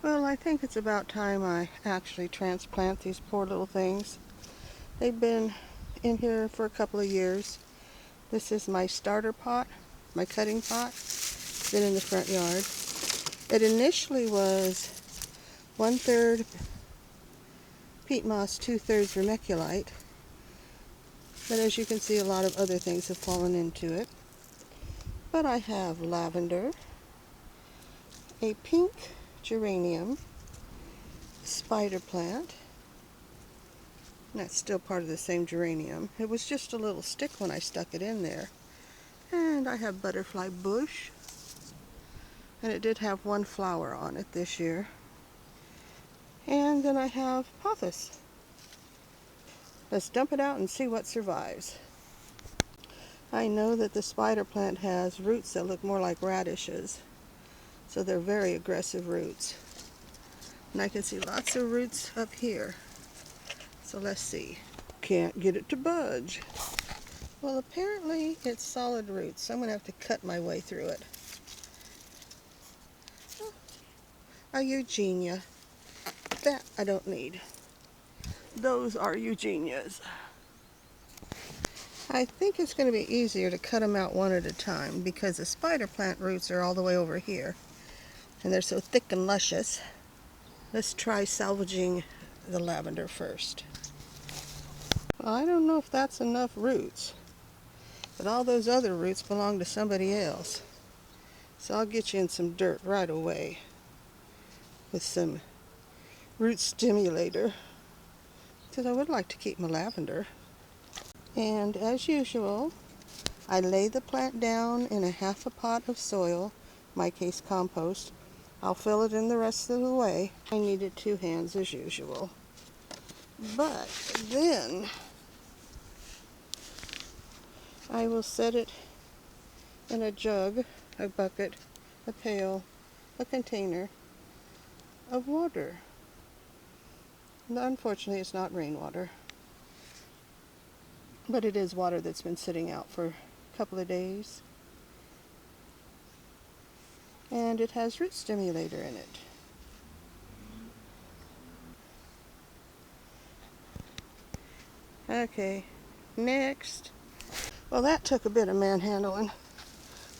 Well, I think it's about time I actually transplant these poor little things. They've been in here for a couple of years. This is my starter pot, my cutting pot. It's been in the front yard. It initially was 1/3 peat moss, 2/3 vermiculite. But as you can see, a lot of other things have fallen into it. But I have lavender, a pink geranium, spider plant, and that's still part of the same geranium. It was just a little stick when I stuck it in there. And I have butterfly bush, and it did have one flower on it this year. And then I have pothos. Let's dump it out and see what survives. I know that the spider plant has roots that look more like radishes, so they're very aggressive roots. And I can see lots of roots up here. So let's see. Can't get it to budge. Well, apparently it's solid roots, so I'm going to have to cut my way through it. Oh, a Eugenia. That I don't need. Those are Eugenias. I think it's going to be easier to cut them out one at a time because the spider plant roots are all the way over here. And they're so thick and luscious. Let's try salvaging the lavender first. Well, I don't know if that's enough roots, but all those other roots belong to somebody else. So I'll get you in some dirt right away with some root stimulator, because I would like to keep my lavender. And as usual, I lay the plant down in a half a pot of soil, my case compost. I'll fill it in the rest of the way. I needed 2 hands as usual. But then I will set it in a jug, a bucket, a pail, a container of water. Unfortunately, it's not rainwater, but it is water that's been sitting out for a couple of days. And it has root stimulator in it. Okay, next. Well, that took a bit of manhandling.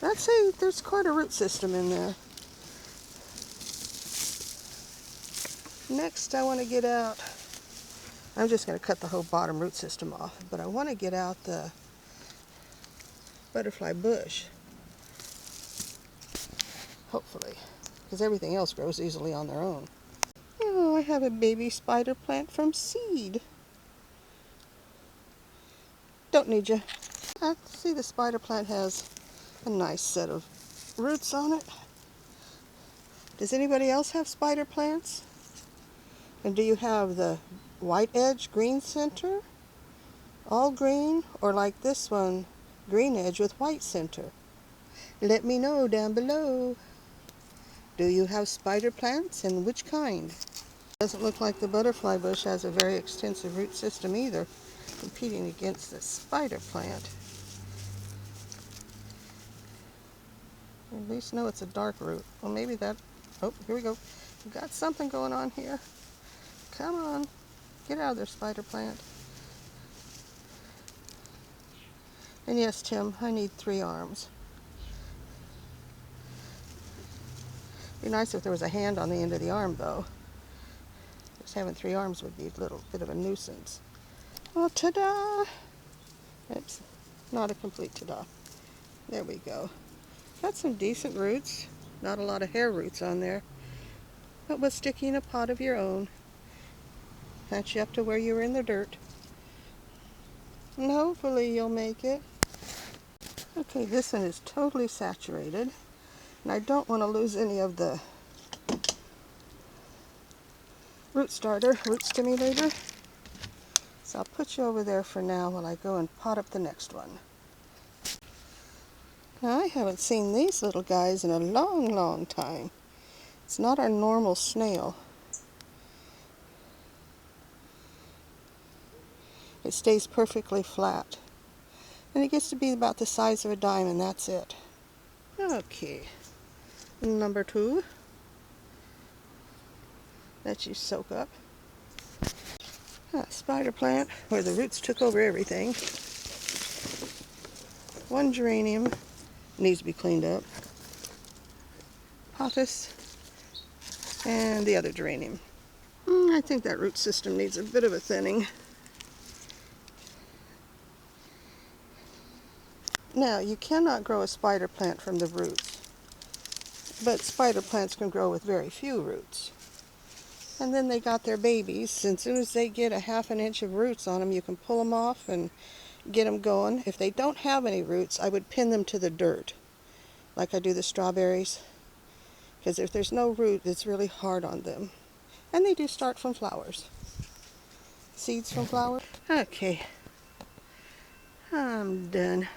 I'd say there's quite a root system in there. Next, I want to get out, I'm just going to cut the whole bottom root system off, but I want to get out the butterfly bush, hopefully, because everything else grows easily on their own. Oh, I have a baby spider plant from seed. Don't need you. I see the spider plant has a nice set of roots on it. Does anybody else have spider plants? And do you have the white edge, green center, all green, or like this one, green edge with white center? Let me know down below. Do you have spider plants, and which kind? Doesn't look like the butterfly bush has a very extensive root system either, competing against the spider plant. At least know it's a dark root. Well, maybe that, oh, here we go. We've got something going on here. Come on, get out of there, spider plant. And yes, Tim, I need 3 arms. Be nice if there was a hand on the end of the arm, though. Just having 3 arms would be a little bit of a nuisance. Well, ta-da! It's not a complete ta-da. There we go. Got some decent roots. Not a lot of hair roots on there. But was sticking in a pot of your own. Patch you up to where you were in the dirt. And hopefully you'll make it. Okay, this one is totally saturated. And I don't want to lose any of the root stimulator. So I'll put you over there for now while I go and pot up the next one. Now, I haven't seen these little guys in a long, long time. It's not our normal snail. It stays perfectly flat. And it gets to be about the size of a dime, and that's it. Okay, number 2. Let you soak up. Spider plant, where the roots took over everything. One geranium needs to be cleaned up. Pothos, and the other geranium. I think that root system needs a bit of a thinning. Now, you cannot grow a spider plant from the roots, but spider plants can grow with very few roots. And then they got their babies, and as soon as they get a ½ an inch of roots on them, you can pull them off and get them going. If they don't have any roots, I would pin them to the dirt, like I do the strawberries, because if there's no root, it's really hard on them. And they do start from flowers. Seeds from flowers. Okay, I'm done.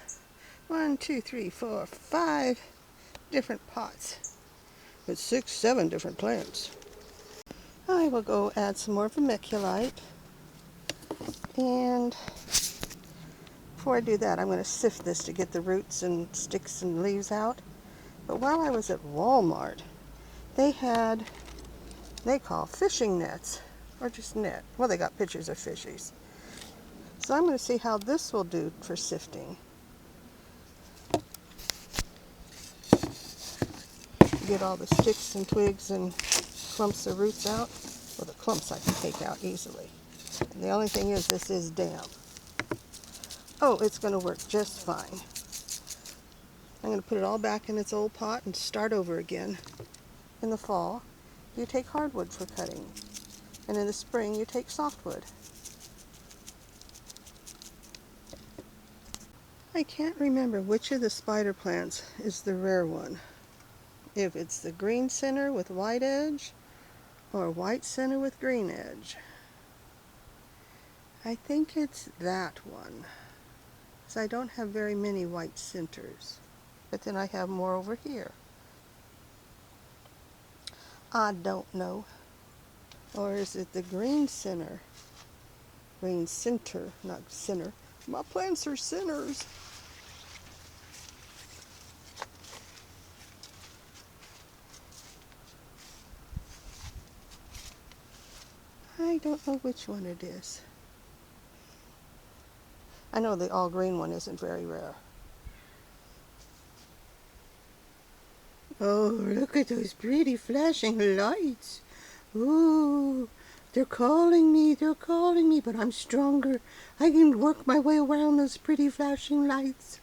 1, 2, 3, 4, 5 different pots with 6, 7 different plants. I will go add some more vermiculite, and before I do that, I'm going to sift this to get the roots and sticks and leaves out. But while I was at Walmart, they call fishing nets, or just net. Well, they got pictures of fishies. So I'm going to see how this will do for sifting. Get all the sticks and twigs and clumps of roots out. Well, the clumps I can take out easily. And the only thing is, this is damp. Oh, it's going to work just fine. I'm going to put it all back in its old pot and start over again. In the fall, you take hardwood for cutting. And in the spring, you take softwood. I can't remember which of the spider plants is the rare one. If it's the green center with white edge, or white center with green edge. I think it's that one, because I don't have very many white centers, but then I have more over here. I don't know. Or is it the green center? Green center, not center. My plants are centers. I don't know which one it is. I know the all green one isn't very rare. Oh, look at those pretty flashing lights. Ooh, they're calling me, but I'm stronger. I can work my way around those pretty flashing lights.